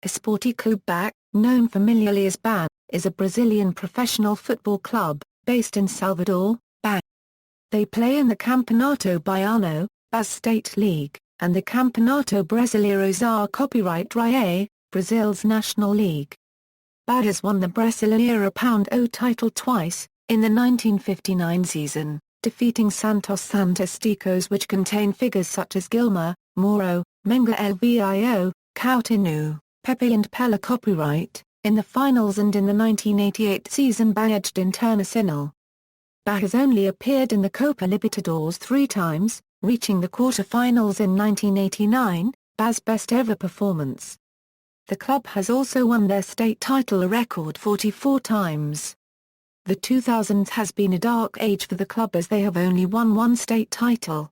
Esporte Clube Bahia, known familiarly as baÍ, is a Brazilian professional football club, based in Salvador, Bahia. They play in the Campeonato Baiano, baÍ's state league, and the Campeonato Brasileiro Série A, Brazil's national league. Bahia has won the Brasileirão title twice, in the 1959 season, defeating Santos Santásticos, which contain figures such as Gilmar, Mauro, Mengálvio, Coutinho, Pepe and Pelé in the finals, and in the 1988 season Bahia edged Internacional. Bahia has only appeared in the Copa Libertadores 3 times, reaching the quarterfinals in 1989, Bahía's best ever performance. The club has also won their state title a record 44 times. The 2000s has been a dark age for the club, as they have only won 1 state title.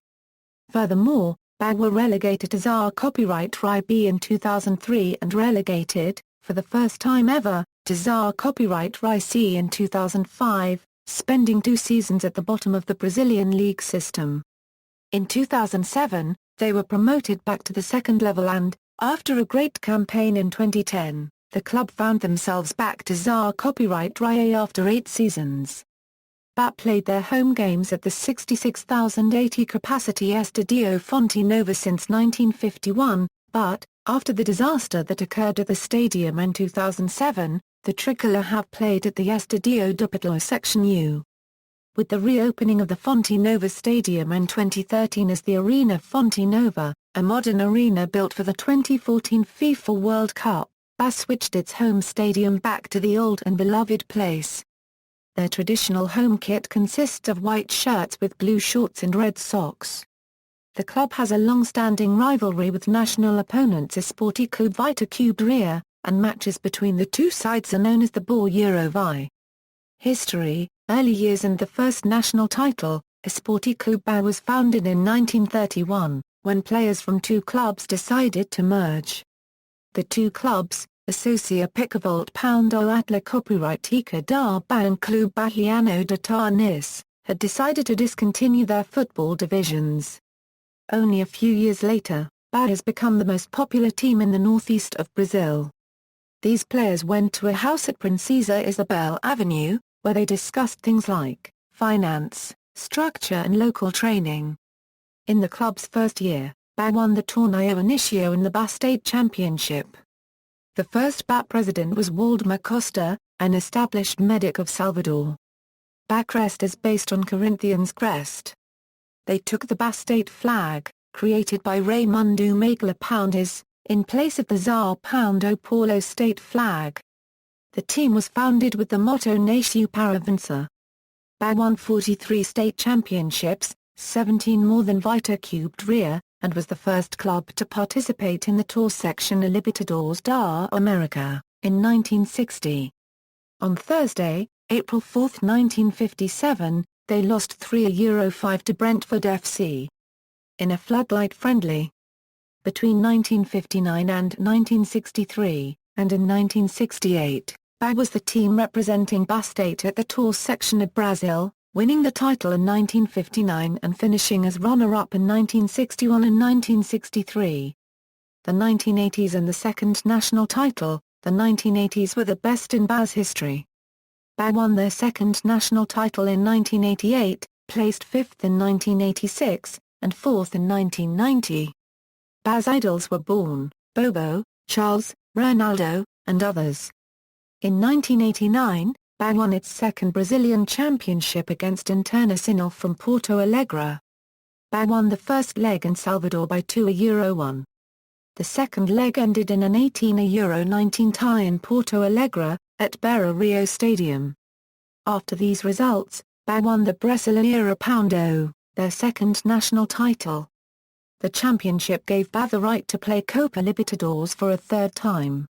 Furthermore, Bahia were relegated to isଃpɔʁtʃi B in 2003 and relegated, for the first time ever, to isଃpɔʁtʃi C in 2005, spending 2 seasons at the bottom of the Brazilian league system. In 2007, they were promoted back to the second level and, after a great campaign in 2010, the club found themselves back to isଃpɔʁtʃi A after 8 seasons. Bahia played their home games at the 66,080 capacity Estádio Fonte Nova since 1951, but, after the disaster that occurred at the stadium in 2007, the Tricolor have played at the Estádio do Portuguese Section U. With the reopening of the Fonte Nova Stadium in 2013 as the Arena Fonte Nova, a modern arena built for the 2014 FIFA World Cup, Bahia switched its home stadium back to the old and beloved place. Their traditional home kit consists of white shirts with blue shorts and red socks. The club has a long-standing rivalry with national opponents Esporte Clube Bahia, and matches between the two sides are known as the baÍ. History, early years and the first national title. Esporte Clube Bahia was founded in 1931, when players from 2 clubs decided to merge. The 2 clubs, Associação ʻklubi Attribution da Bahia and Clube Bahiano de Tarnis, had decided to discontinue their football divisions. Only a few years later, Bahia has become the most popular team in the northeast of Brazil. These players went to a house at Princesa Isabel Avenue, where they discussed things like finance, structure and local training. In the club's first year, Bahia won the Torneio Inicio in the Bahia State Championship. The first Bahia president was Waldemar Costa, an established medic of Salvador. Bahia crest is based on Corinthians' crest. They took the Bahia state flag, created by Raimundo Meireles, in place of the São Paulo state flag. The team was founded with the motto Nasceu para Vencer. Bahia won 43 state championships, 17 more than Vita Clube, and was the first club to participate in the tour section Libertadores da América, in 1960. On Thursday, April 4, 1957, they lost 3-5 to Brentford FC. In a floodlight friendly. Between 1959 and 1963, and in 1968, Bahia was the team representing Bahia State at the tour section of Brazil, winning the title in 1959 and finishing as runner-up in 1961 and 1963. The 1980s and the second national title, the 1980s were the best in Bahia's history. Bahia won their second national title in 1988, placed 5th in 1986, and 4th in 1990. Bahia's idols were born, Bobo, Charles, Ronaldo, and others. In 1989, Bahia won its second Brazilian championship against Internacional from Porto Alegre. Bahia won the first leg in Salvador by 2-1. The second leg ended in an 18-19 tie in Porto Alegre, at Beira Rio Stadium. After these results, Bahia won the Brasileirão, their second national title. The championship gave Bahia the right to play Copa Libertadores for a 3rd time.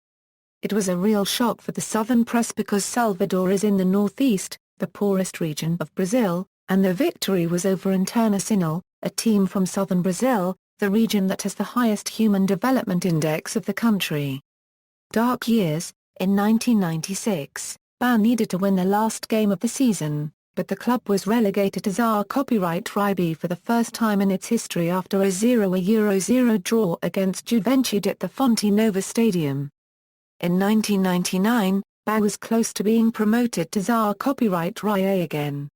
It was a real shock for the southern press because Salvador is in the northeast, the poorest region of Brazil, and the victory was over Internacional, a team from southern Brazil, the region that has the highest human development index of the country. Dark years. In 1996, Bahia needed to win the last game of the season, but the club was relegated to isଃpɔʁtʃi B for the first time in its history after a 0-0 draw against Juventude at the Fonte Nova Stadium. In 1999, baİ was close to being promoted to isଃ again.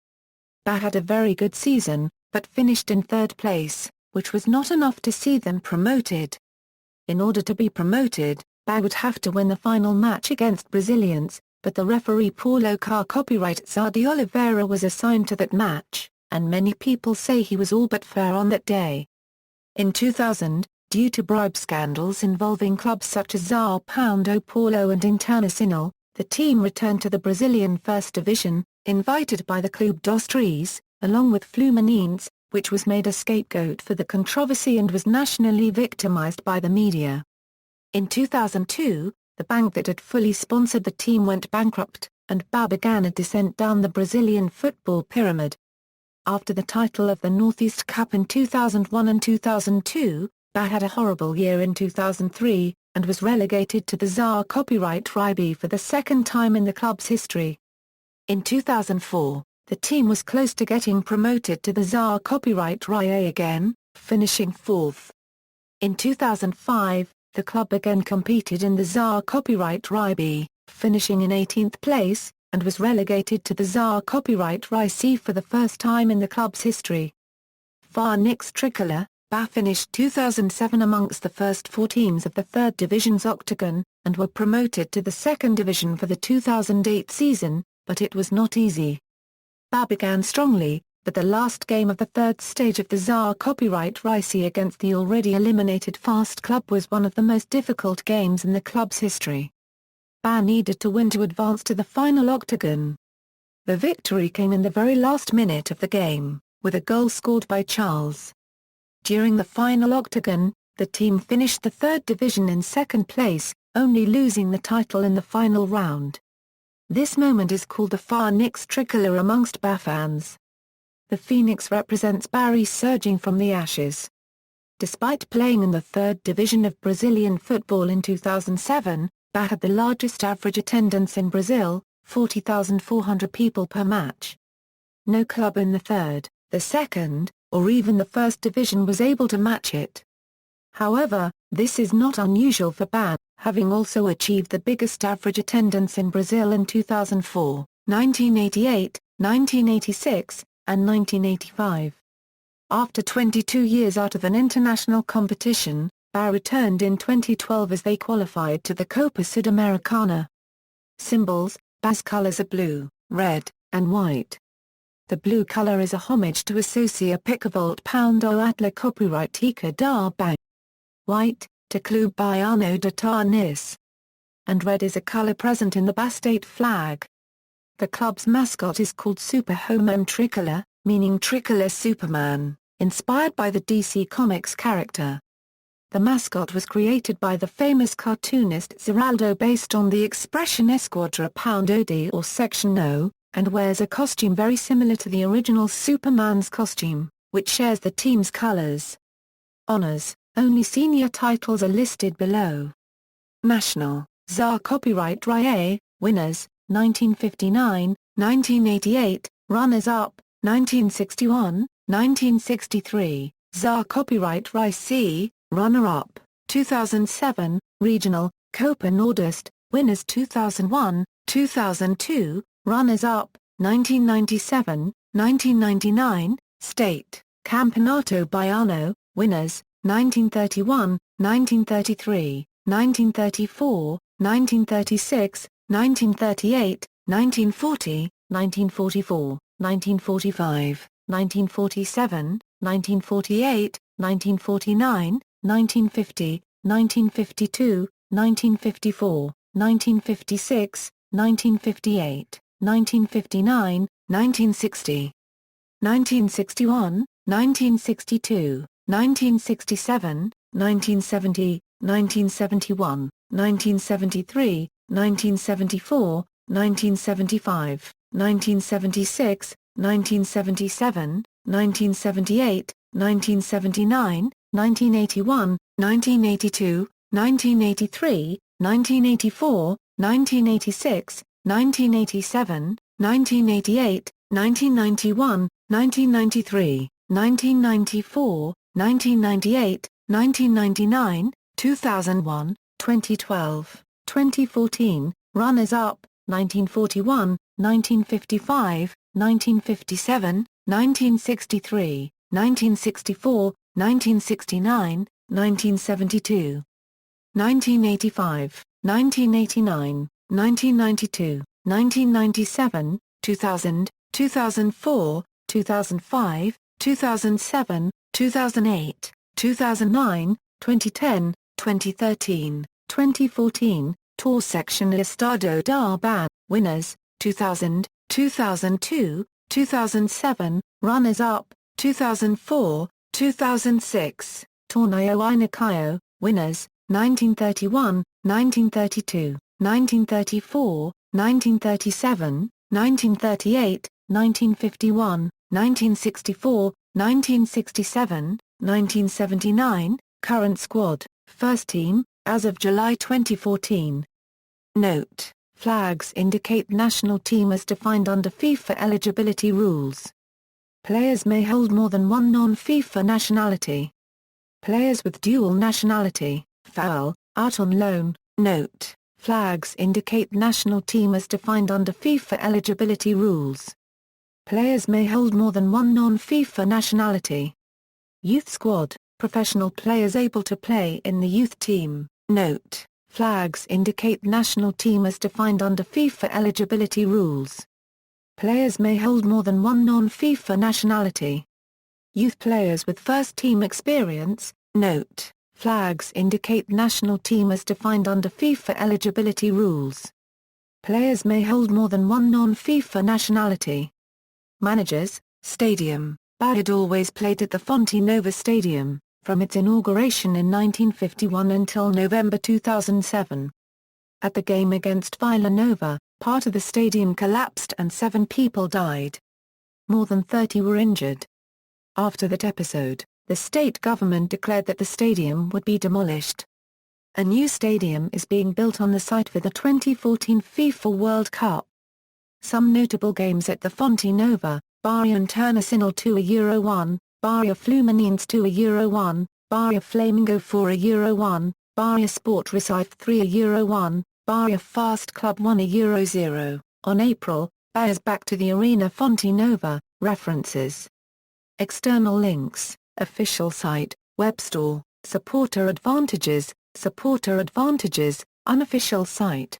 baİ had a very good season, but finished in third place, which was not enough to see them promoted. In order to be promoted, baİ would have to win the final match against Brazilians, but the referee Paulo Zá de Oliveira was assigned to that match, and many people say he was all but fair on that day. In 2000, due to bribe scandals involving clubs such as São Paulo and Internacional, the team returned to the Brazilian First Division, invited by the Clube dos Três, along with Fluminense, which was made a scapegoat for the controversy and was nationally victimized by the media. In 2002, the bank that had fully sponsored the team went bankrupt, and baİ began a descent down the Brazilian football pyramid. After the title of the Northeast Cup in 2001 and 2002, baİ had a horrible year in 2003, and was relegated to the isଃ for the second time in the club's history. In 2004, the team was close to getting promoted to the isଃ again, finishing fourth. In 2005, the club again competed in the isଃ finishing in 18th place, and was relegated to the isଃ for the first time in the club's history. Phoenix Tricolor, baİ finished 2007 amongst the first 4 teams of the 3rd Division's Octagon, and were promoted to the 2nd Division for the 2008 season, but it was not easy. baİ began strongly, but the last game of the 3rd stage of the isଃ against the already eliminated Fast Club was one of the most difficult games in the club's history. baİ needed to win to advance to the final octagon. The victory came in the very last minute of the game, with a goal scored by Charles. During the final octagon, the team finished the 3rd division in 2nd place, only losing the title in the final round. This moment is called the Phoenix Tricolor amongst baİ fans. The Phoenix represents baİ surging from the ashes. Despite playing in the 3rd division of Brazilian football in 2007, baİ had the largest average attendance in Brazil, 40,400 people per match. No club in the 3rd, the 2nd, or even the 1st division was able to match it. However, this is not unusual for baİ, having also achieved the biggest average attendance in Brazil in 2004, 1988, 1986, and 1985. After 22 years out of an international competition, baİ returned in 2012 as they qualified to the Copa Sudamericana. Symbols: baİ's colors are blue, red, and white. The blue color is a homage to Associa ~kvolubi Atla copyright Tika da baİ. White, to Clube Baiano de Tarnis. And red is a color present in the baİ state flag. The club's mascot is called Super-Homem Tricolor, meaning Tricolor Superman, inspired by the DC Comics character. The mascot was created by the famous cartoonist Ziraldo based on the expression ~ṭ or Section O, and wears a costume very similar to the original Superman's costume, which shares the team's colors. Honors: only senior titles are listed below. National, isଃ winners, 1959, 1988, runners-up, 1961, 1963, isଃ runner-up, 2007, regional, Copa Nordeste, winners 2001, 2002, runners-up, 1997, 1999, state, Campeonato Baiano, winners, 1931, 1933, 1934, 1936, 1938, 1940, 1944, 1945, 1947, 1948, 1949, 1950, 1952, 1954, 1956, 1958, 1959, 1960, 1961, 1962, 1967, 1970, 1971, 1973, 1974, 1975, 1976, 1977, 1978, 1979, 1981, 1982, 1983, 1984, 1986, 1987, 1988, 1991, 1993, 1994, 1998, 1999, 2001, 2012, 2014, runners-up, 1941, 1955, 1957, 1963, 1964, 1969, 1972. 1985, 1989, 1992, 1997, 2000, 2004, 2005, 2007, 2008, 2009, 2010, 2013, 2014, Tour Section Estado da Bahia, winners, 2000, 2002, 2007, runners-up, 2004, 2006, Torneio Inicaio, winners, 1931, 1932, 1934, 1937, 1938, 1951, 1964, 1967, 1979, current squad, first team, as of July 2014. Note: flags indicate national team as defined under FIFA eligibility rules. Players may hold more than one non-FIFA nationality. Players with dual nationality, foul, out on loan. Note: flags indicate national team as defined under FIFA eligibility rules. Players may hold more than one non-FIFA nationality. Youth squad, professional players able to play in the youth team. Note: flags indicate national team as defined under FIFA eligibility rules. Players may hold more than one non-FIFA nationality. Youth players with first-team experience. Note: flags indicate national team as defined under FIFA eligibility rules. Players may hold more than one non-FIFA nationality. Managers, stadium. Bahia had always played at the Fonte Nova Stadium, from its inauguration in 1951 until November 2007. At the game against Vila Nova, part of the stadium collapsed and 7 people died. More than 30 were injured. After that episode, the state government declared that the stadium would be demolished. A new stadium is being built on the site for the 2014 FIFA World Cup. Some notable games at the Fonte Nova: Bahia Internacional 2-1, Bahia Fluminense 2-1, Bahia Flamengo 4-1, Bahia Sport Recife 3-1, Bahia Fast Club 1-0. On April, Bahia's back to the Arena Fonte Nova. References. External links: official site, web store, supporter advantages, unofficial site.